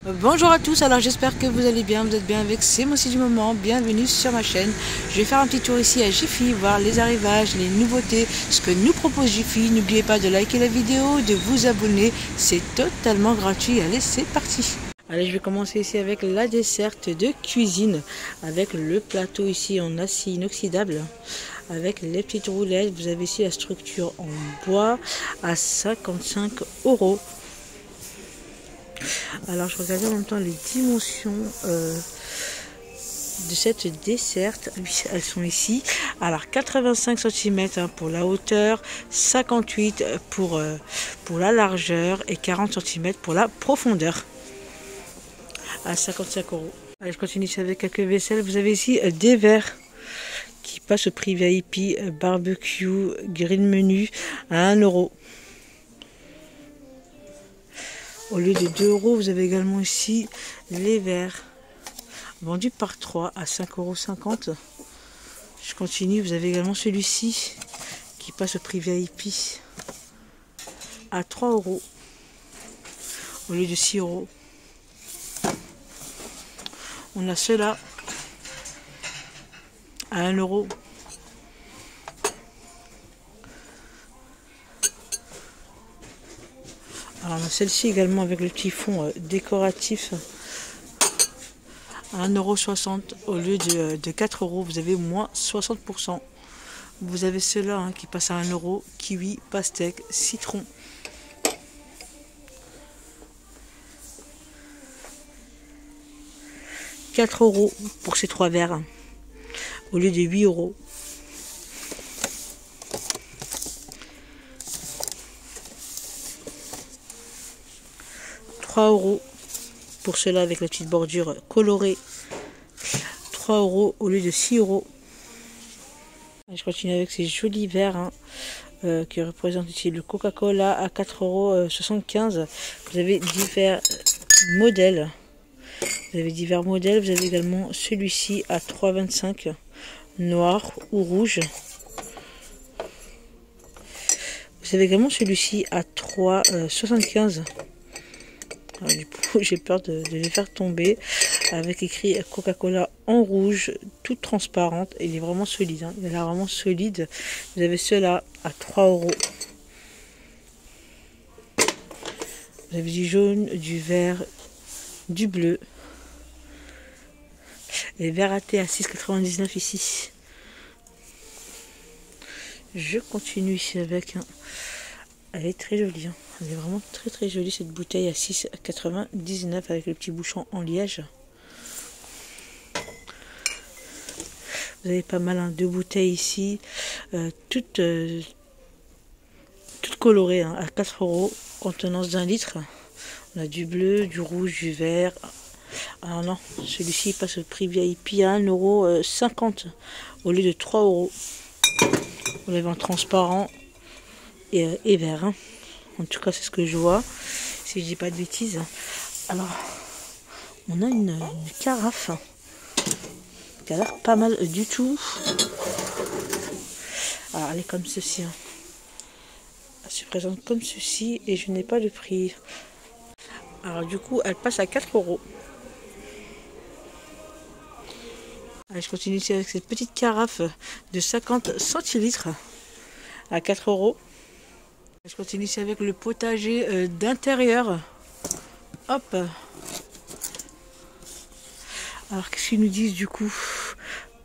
Bonjour à tous, alors j'espère que vous allez bien, vous êtes bien avec C'est moi aussi du moment, bienvenue sur ma chaîne. Je vais faire un petit tour ici à Jiffy, voir les arrivages, les nouveautés, ce que nous propose Jiffy. N'oubliez pas de liker la vidéo, de vous abonner, c'est totalement gratuit. Allez, c'est parti. Allez, je vais commencer ici avec la desserte de cuisine, avec le plateau ici en acier inoxydable, avec les petites roulettes. Vous avez ici la structure en bois à 55 €. Alors je regardais en même temps les dimensions de cette desserte. Elles sont ici. Alors 85 cm pour la hauteur, 58 pour la largeur et 40 cm pour la profondeur. À 55 €. Allez, je continue ici avec quelques vaisselles. Vous avez ici des verres qui passent au prix VIP, barbecue, grill menu à 1 €. Au lieu de 2 €, vous avez également ici les verres vendus par 3 à 5,50 €. Je continue, vous avez également celui-ci qui passe au prix VIP à 3 € au lieu de 6 €. On a ceux-là à 1 €. Alors on a celle-ci également avec le petit fond décoratif à 1,60 € au lieu de 4 €. Vous avez moins 60%. Vous avez ceux-là qui passent à 1 €, kiwi, pastèque, citron. « 4 € pour ces 3 verres au lieu de 8 €. « 3 € pour ceux-là avec la petite bordure colorée. 3 € au lieu de 6 €. Je continue avec ces jolis verres qui représentent ici le Coca-Cola à 4,75 €. Vous avez divers modèles. Vous avez également celui-ci à 3,25 €, noir ou rouge. Vous avez également celui-ci à 3,75 €. Du coup, j'ai peur de les faire tomber, avec écrit Coca-Cola en rouge, toute transparente. Il est vraiment solide, il a l'air vraiment solide. Vous avez ceux-là à 3 €. Vous avez du jaune, du vert, du bleu. Les verres à thé à 6,99 € ici. Je continue ici avec elle est très jolie, elle est vraiment très jolie cette bouteille à 6,99 € avec le petit bouchon en liège. Vous avez pas mal de bouteilles ici, toutes colorées à 4 €, contenance d'1 litre. On a du bleu, du rouge, du vert. Alors non, celui-ci passe au prix VIP à 1,50 € au lieu de 3 €. Vous l'avez en transparent et vert. En tout cas, c'est ce que je vois, si je dis pas de bêtises. Alors, on a une carafe qui a l'air pas mal du tout. Alors, elle est comme ceci. Elle se présente comme ceci et je n'ai pas le prix. Alors, du coup, elle passe à 4 €. Allez, je continue ici avec cette petite carafe de 50 centilitres à 4 €. Je continue ici avec le potager d'intérieur. Hop. Alors qu'est-ce qu'ils nous disent du coup?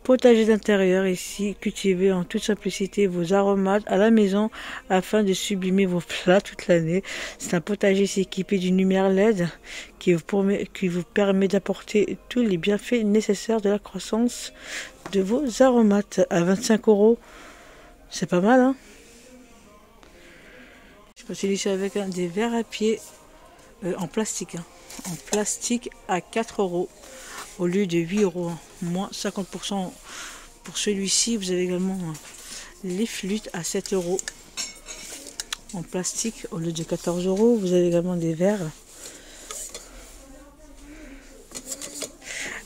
Potager d'intérieur ici, cultivez en toute simplicité vos aromates à la maison afin de sublimer vos plats toute l'année. C'est un potager ici équipé d'une lumière LED qui vous permet d'apporter tous les bienfaits nécessaires de la croissance de vos aromates à 25 €. C'est pas mal, Je continue ici avec des verres à pied en plastique. En plastique à 4 € au lieu de 8 €. Moins 50% pour celui-ci. Vous avez également les flûtes à 7 € en plastique au lieu de 14 €. Vous avez également des verres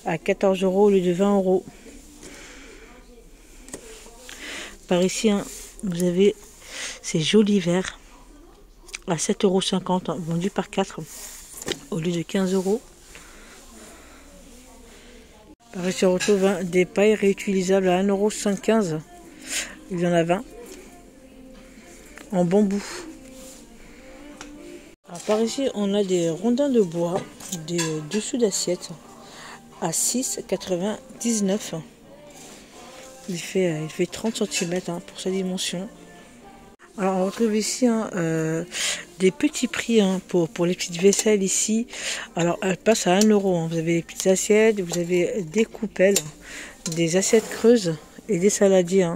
à 14 € au lieu de 20 €. Par ici, vous avez ces jolis verres à 7,50 € vendus par 4 au lieu de 15 €. Pareil, on retrouve des pailles réutilisables à 1,75 €. Il y en a 20 en bambou. Alors, par ici, on a des rondins de bois, des dessous d'assiette à 6,99 €. Il fait 30 cm pour sa dimension. Alors on retrouve ici des petits prix pour les petites vaisselles ici. Alors elles passent à 1 €. Vous avez des petites assiettes, vous avez des coupelles, des assiettes creuses et des saladiers.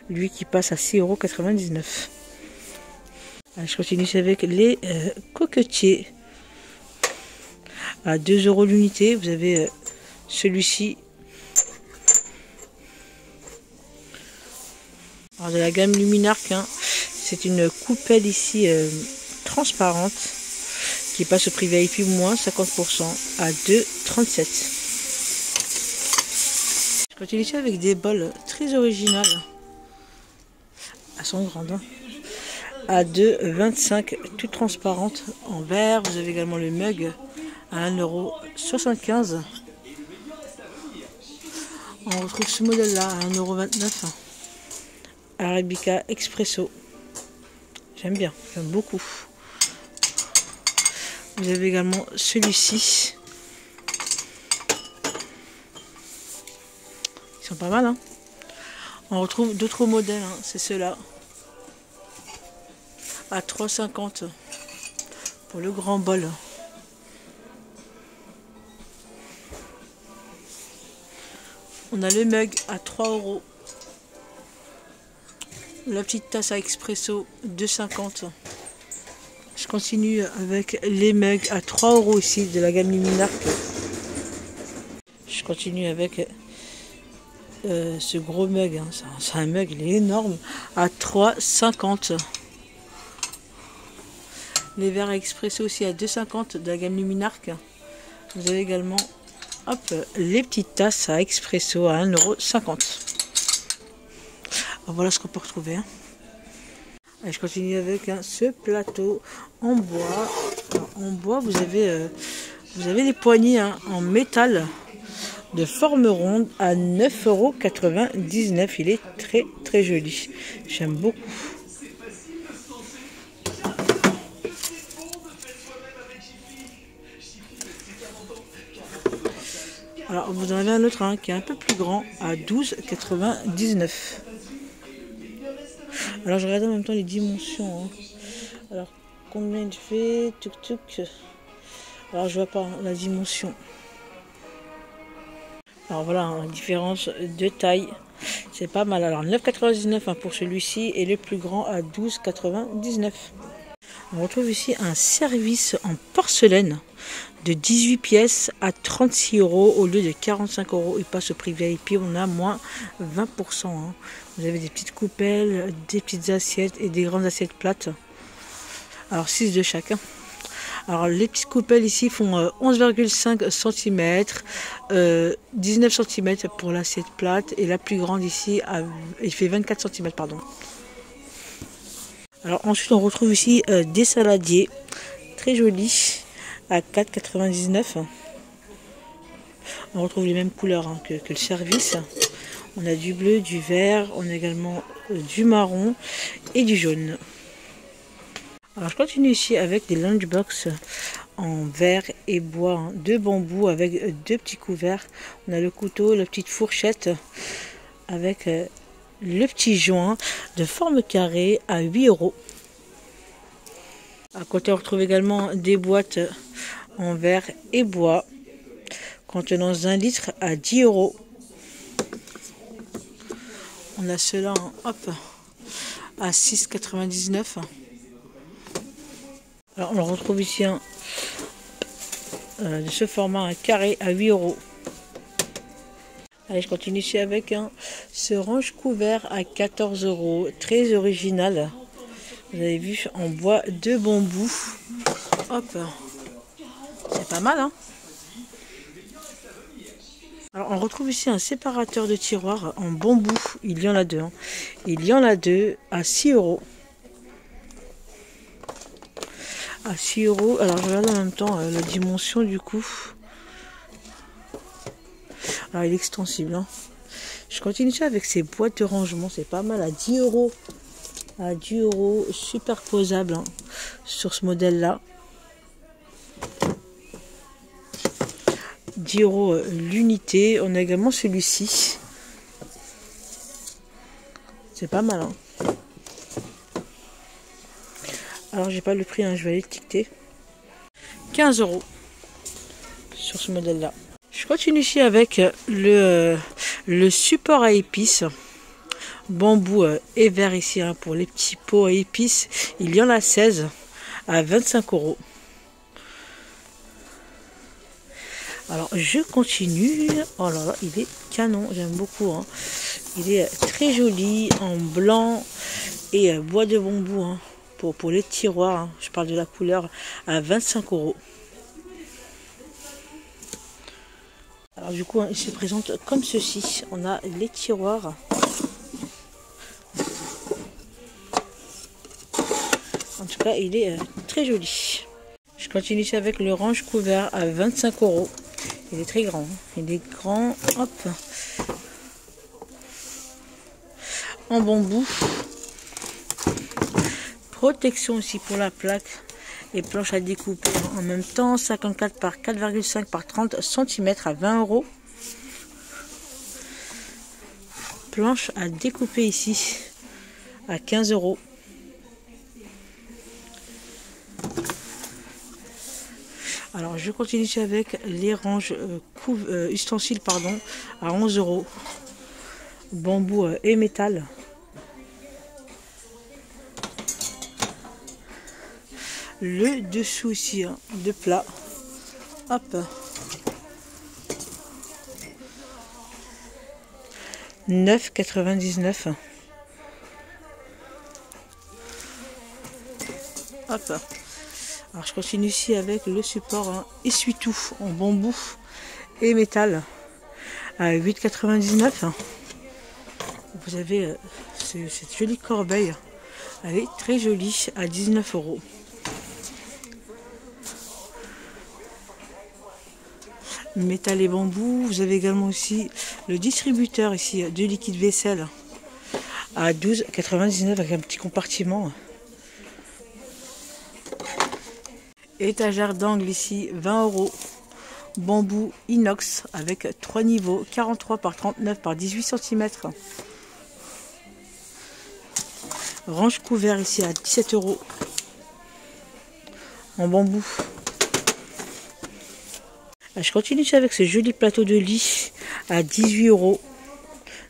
Lui qui passe à 6,99 €. Je continue avec les coquetiers à 2 € l'unité. Vous avez celui-ci. Alors de la gamme Luminarc, c'est une coupelle ici transparente qui passe au prix VIP moins 50% à 2,37 €. Je continue ici avec des bols très originales. Elles sont grandes. À 2,25 €, toutes transparentes en verre. Vous avez également le mug à 1,75 €. On retrouve ce modèle-là à 1,29 €. Arabica Expresso. J'aime bien, j'aime beaucoup. Vous avez également celui-ci. Ils sont pas mal, On retrouve d'autres modèles, c'est ceux-là. À 3,50 € pour le grand bol. On a le mug à 3 €. La petite tasse à expresso 2,50 €. Je continue avec les mugs à 3 € ici de la gamme Luminarc. Je continue avec ce gros mug. C'est un mug, il est énorme. À 3,50 €. Les verres à expresso aussi à 2,50 € de la gamme Luminarc. Vous avez également les petites tasses à expresso à 1,50 €. Voilà ce qu'on peut retrouver. Allez, je continue avec ce plateau en bois. Alors, en bois, vous avez les poignées en métal de forme ronde à 9,99 €. Il est très très joli. J'aime beaucoup. Alors, vous en avez un autre qui est un peu plus grand à 12,99 €. Alors je regarde en même temps les dimensions. Alors combien il fait? Tuk tuk. Alors je vois pas la dimension. Alors voilà, la différence de taille. C'est pas mal. Alors 9,99 € pour celui-ci et le plus grand à 12,99 €. On retrouve ici un service en porcelaine de 18 pièces à 36 € au lieu de 45 €. Il passe au prix VIP, on a moins 20%. Vous avez des petites coupelles, des petites assiettes et des grandes assiettes plates. Alors 6 de chacun. Alors les petites coupelles ici font 11,5 cm, 19 cm pour l'assiette plate et la plus grande ici, il fait 24 cm. Pardon. Alors ensuite on retrouve ici des saladiers très jolis à 4,99 €. On retrouve les mêmes couleurs que le service. On a du bleu, du vert, on a également du marron et du jaune. Alors je continue ici avec des lunchbox en verre et bois de bambou avec deux petits couverts. On a le couteau, la petite fourchette avec le petit joint de forme carrée à 8 €. À côté on retrouve également des boîtes en verre et bois contenant 1 litre à 10 €. On a cela à 6,99 €. Alors on le retrouve ici de ce format un carré à 8 €. Allez, je continue ici avec ce range couvert à 14 €, très original. Vous avez vu, en bois de bambou. Hop, c'est pas mal, Alors on retrouve ici un séparateur de tiroirs en bambou. Il y en a deux. Il y en a deux à 6 €. À 6 €. Alors je regarde en même temps la dimension du coup. Alors il est extensible, hein. Je continue ça avec ces boîtes de rangement, c'est pas mal, à 10 euros. À 10 euros, superposable, hein, sur ce modèle là. 10 euros l'unité. On a également celui-ci. C'est pas mal, hein. Alors j'ai pas le prix, hein, je vais l'étiqueter. 15 euros sur ce modèle là. Je continue ici avec le support à épices. Bambou et verre ici, hein, pour les petits pots à épices. Il y en a 16 à 25 euros. Alors je continue. Oh là là, il est canon, j'aime beaucoup, hein. Il est très joli, en blanc et bois de bambou, hein, pour les tiroirs, hein. Je parle de la couleur, à 25 euros. Alors du coup, hein, il se présente comme ceci. On a les tiroirs. En tout cas, il est très joli. Je continue ici avec le range couvert à 25 euros. Il est très grand, hein. Il est grand, hop, en bambou. Protection aussi pour la plaque et planche à découper en même temps. 54 par 4,5 par 30 cm à 20 euros. Planche à découper ici à 15 euros. Alors je continue avec les ranges ustensiles, pardon, à 11 euros. Bambou et métal. Le dessous ici, hein, de plat. Hop. 9,99. Hop. Alors je continue ici avec le support, hein, essuie-tout en bambou et métal à 8,99. Vous avez cette jolie corbeille. Elle est très jolie à 19 euros. Métal et bambou. Vous avez également aussi le distributeur ici de liquide vaisselle à 12,99 avec un petit compartiment. Étagère d'angle ici, 20 euros. Bambou inox avec 3 niveaux, 43 par 39 par 18 cm. Range couvert ici à 17 euros. En bambou. Je continue avec ce joli plateau de lit à 18 euros.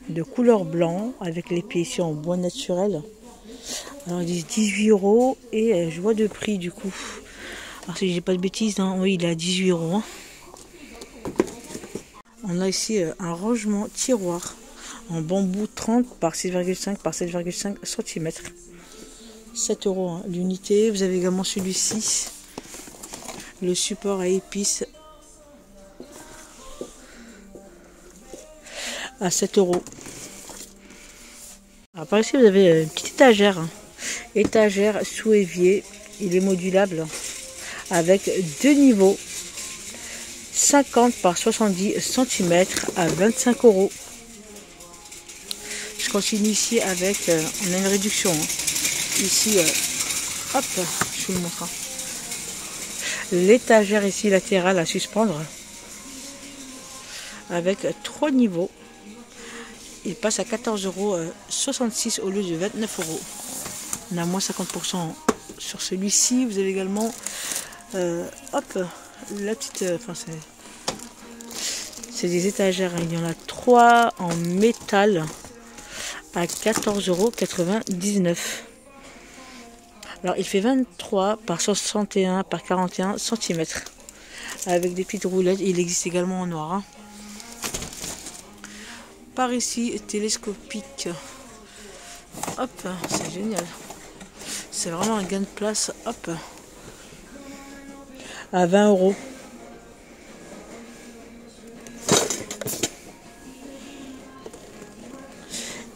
De couleur blanc avec les pieds ici en bois naturel. Alors ils disent 18 euros et je vois de prix du coup. Alors si j'ai pas de bêtises, hein, oui il est à 18 euros. Hein. On a ici un rangement tiroir en bambou 30 par 6,5 par 7,5 cm. 7 euros, hein, l'unité. Vous avez également celui-ci. Le support à épices à 7 euros. Alors par ici vous avez une petite étagère. Hein. Étagère sous évier. Il est modulable avec 2 niveaux. 50 par 70 cm à 25 euros. Je continue ici avec, on a une réduction. Hein. Ici, hop, je vous le montre. Hein. L'étagère ici latérale à suspendre. Avec 3 niveaux. Il passe à 14,66 € au lieu de 29 €. On a moins 50% sur celui-ci. Vous avez également, hop, la petite, enfin c'est des étagères, il y en a 3 en métal à 14,99 €. Alors il fait 23 par 61 par 41 cm avec des petites roulettes. Il existe également en noir. Hein. Par ici, télescopique. Hop, c'est génial. C'est vraiment un gain de place. Hop, à 20 €.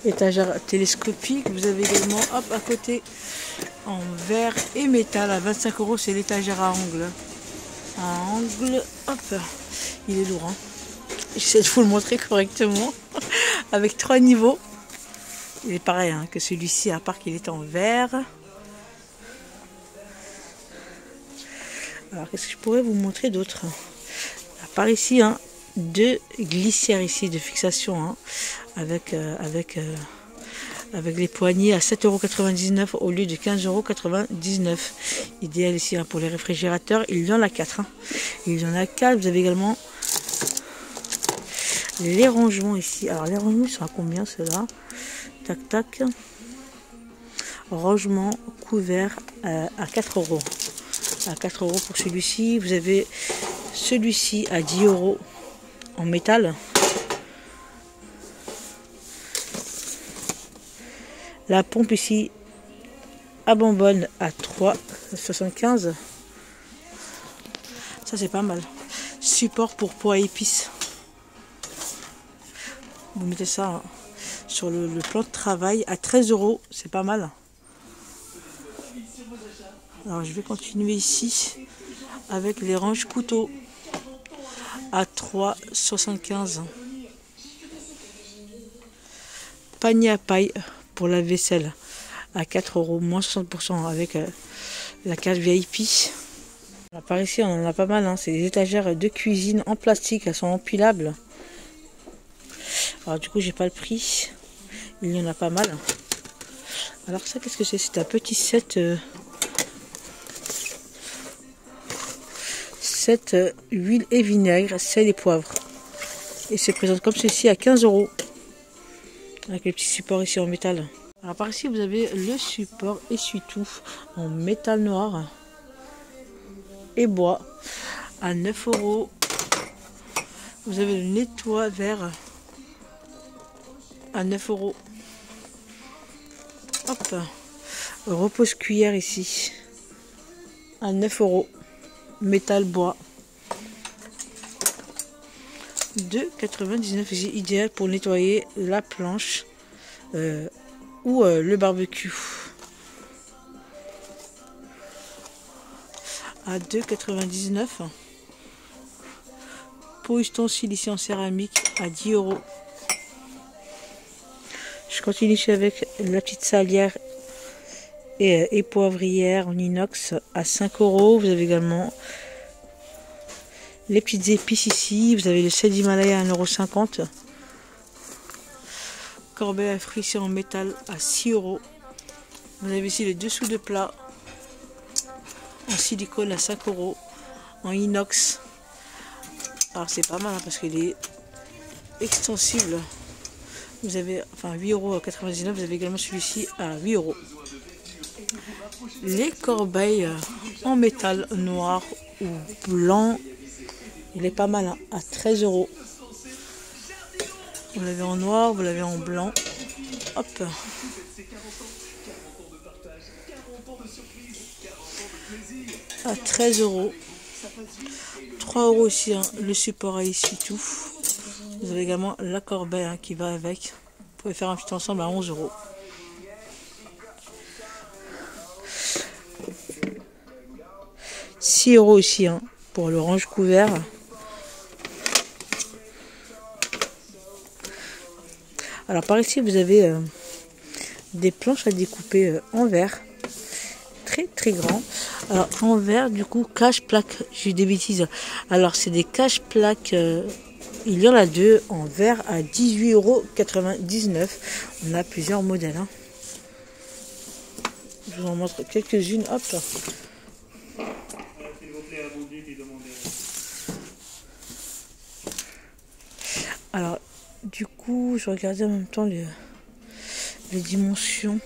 Étagère télescopique. Vous avez également, hop, à côté, en verre et métal à 25 €. C'est l'étagère à angle. À angle, hop, il est lourd. Hein. J'essaie de vous le montrer correctement. Avec 3 niveaux. Il est pareil hein, que celui-ci, à part qu'il est en verre. Alors, qu'est-ce que je pourrais vous montrer d'autre? À part ici, hein, 2 glissières ici de fixation hein, avec les poignées à 7,99 € au lieu de 15,99 €. Idéal ici hein, pour les réfrigérateurs. Il y en a 4. Hein. Il y en a 4. Vous avez également les rangements ici. Alors les rangements sont à combien ceux-là? Tac tac. Rangement couvert à 4 €. À 4 € pour celui-ci. Vous avez celui-ci à 10 € en métal. La pompe ici à bonbonne à 3,75 €. Ça c'est pas mal. Support pour pois et épices. Vous mettez ça hein, sur le plan de travail à 13 €. C'est pas mal. Alors je vais continuer ici avec les ranges couteaux à 3,75 €. Panier à paille pour la vaisselle à 4 €, moins 60% avec la carte VIP. Alors, par ici on en a pas mal, hein. C'est des étagères de cuisine en plastique, elles sont empilables. Alors du coup j'ai pas le prix, il y en a pas mal. Alors ça qu'est-ce que c'est? C'est un petit set, huile et vinaigre, sel et poivre. Et c'est présente comme ceci à 15 € avec les petits supports ici en métal. Alors par ici vous avez le support essuie-tout en métal noir et bois à 9 €. Vous avez le nettoie vert à 9 €. Hop, repose cuillère ici à 9 €. Métal bois. 2,99 €, ici idéal pour nettoyer la planche ou le barbecue. À 2,99 €. Pot ustensile ici en céramique à 10 €. Je continue ici avec la petite salière et poivrière en inox à 5 €. Vous avez également les petites épices ici. Vous avez le sel d'Himalaya à 1,50 €. Corbeille à fruits ici en métal à 6 €. Vous avez ici les dessous de plat en silicone à 5 € en inox. Alors c'est pas mal hein, parce qu'il est extensible. Vous avez enfin 8,99 €. Vous avez également celui-ci à 8 €. Les corbeilles en métal noir ou blanc, il est pas mal hein, à 13 €. Vous l'avez en noir, vous l'avez en blanc. Hop. À 13 €. 3 € aussi hein, le support à essuie-tout. Vous avez également la corbeille hein, qui va avec. Vous pouvez faire un petit ensemble à 11 €. « 6 € aussi hein, pour le range couvert. Alors par ici vous avez des planches à découper en verre. Très grand. Alors en verre du coup cache-plaque. J'ai eu des bêtises. Alors c'est des cache-plaques. Il y en a 2 en verre à 18,99 €. On a plusieurs modèles. Hein. Je vous en montre quelques-unes. Hop. Alors, du coup, je regardais en même temps les dimensions.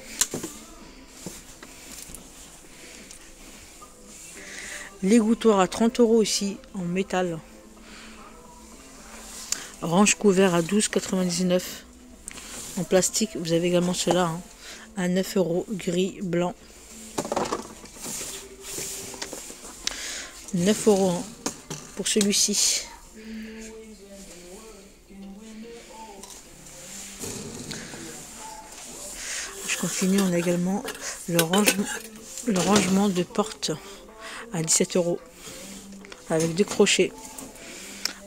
L'égouttoir à 30 € ici en métal. Range couvert à 12,99 € en plastique. Vous avez également cela hein, à 9 € gris blanc. 9 € hein, pour celui-ci. Je continue, on a également le rangement de porte à 17 € avec 2 crochets.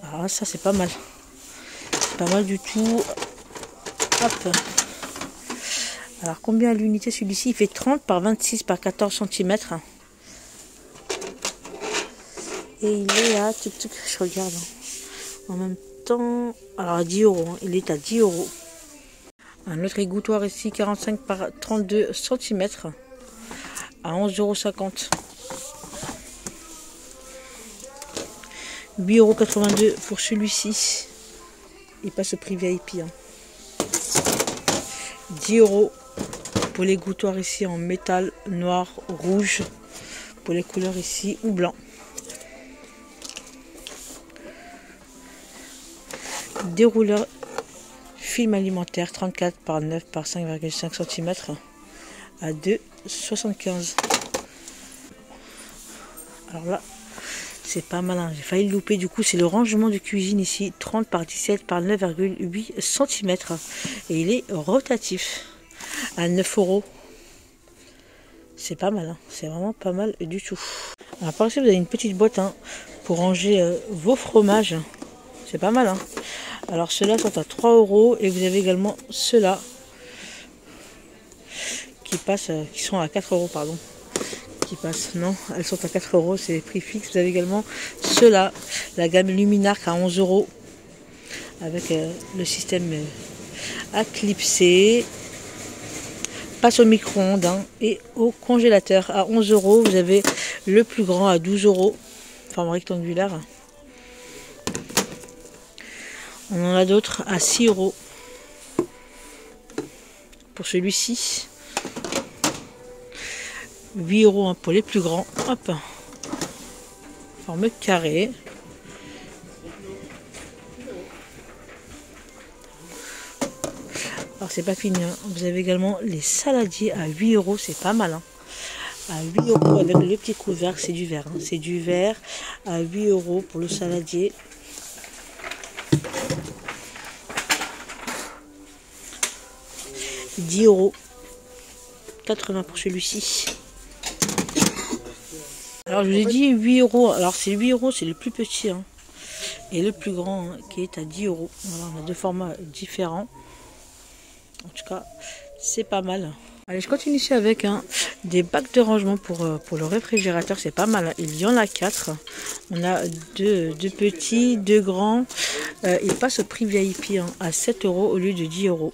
Ah ça c'est pas mal. pas mal du tout. Hop. Alors combien l'unité celui-ci? Il fait 30 par 26 par 14 cm. Et il est à... je regarde en même temps. Alors à 10 euros. Il est à 10 euros. Un autre égouttoir ici, 45 par 32 cm. À 11,50 €. 8,82 € pour celui-ci. Il passe au prix VIP. 10 € pour les gouttoirs ici en métal noir, rouge. Pour les couleurs ici ou blanc. Dérouleur film alimentaire 34 par 9 par 5,5 cm à 2,75 €. Alors là, c'est pas malin, j'ai failli le louper. Du coup, c'est le rangement de cuisine ici, 30 par 17 par 9,8 cm. Et il est rotatif à 9 €. C'est pas mal, hein. C'est vraiment pas mal du tout. Alors par ici, vous avez une petite boîte pour ranger vos fromages. C'est pas mal, hein. Alors ceux-là sont à 3 € et vous avez également ceux-là qui passent, qui sont à 4 €, pardon. Qui passent, non, elles sont à 4 €, c'est les prix fixes. Vous avez également ceux-là, la gamme Luminarc à 11 € avec le système à clipser. Passe au micro-ondes et au congélateur à 11 €. Vous avez le plus grand à 12 €, forme rectangulaire. On en a d'autres à 6 € pour celui-ci. 8 € pour les plus grands. Hop. Forme carré. Alors c'est pas fini, hein. Vous avez également les saladiers à 8 €, c'est pas mal, hein. À 8 € avec le petit couvercle, c'est du verre, hein. C'est du verre à 8 € pour le saladier. « 10 €, 80 € pour celui-ci. Alors je vous ai dit 8 €. Alors c'est 8 €, c'est le plus petit, hein, et le plus grand, hein, qui est à 10 €. Voilà, on a deux formats différents. En tout cas, c'est pas mal. Allez, je continue ici avec des bacs de rangement pour le réfrigérateur. C'est pas mal, hein. Il y en a 4. On a deux petits, deux grands. Ils passent au prix VIP, hein, à 7 € au lieu de 10 €.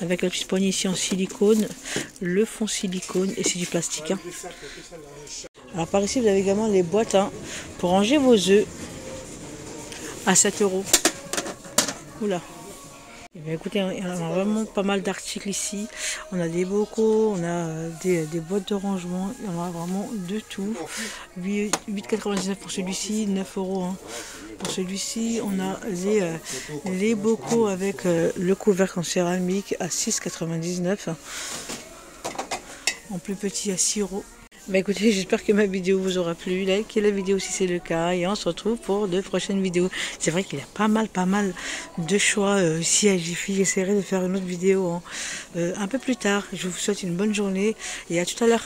Avec la petite poignée ici en silicone, le fond silicone et c'est du plastique, hein. Alors par ici vous avez également les boîtes, hein, pour ranger vos œufs à 7 €. Oula. Et bien écoutez, il y en a vraiment pas mal d'articles ici. On a des bocaux, on a des boîtes de rangement, il y en a vraiment de tout. 8,99 € pour celui-ci, 9 €, hein. Pour celui-ci, on a les bocaux avec le couvercle en céramique à 6,99 €. En plus petit à 6 €. Bah écoutez, j'espère que ma vidéo vous aura plu. Likez la vidéo si c'est le cas et on se retrouve pour de prochaines vidéos. C'est vrai qu'il y a pas mal de choix ici à Jiffy. J'essaierai de faire une autre vidéo un peu plus tard. Je vous souhaite une bonne journée et à tout à l'heure.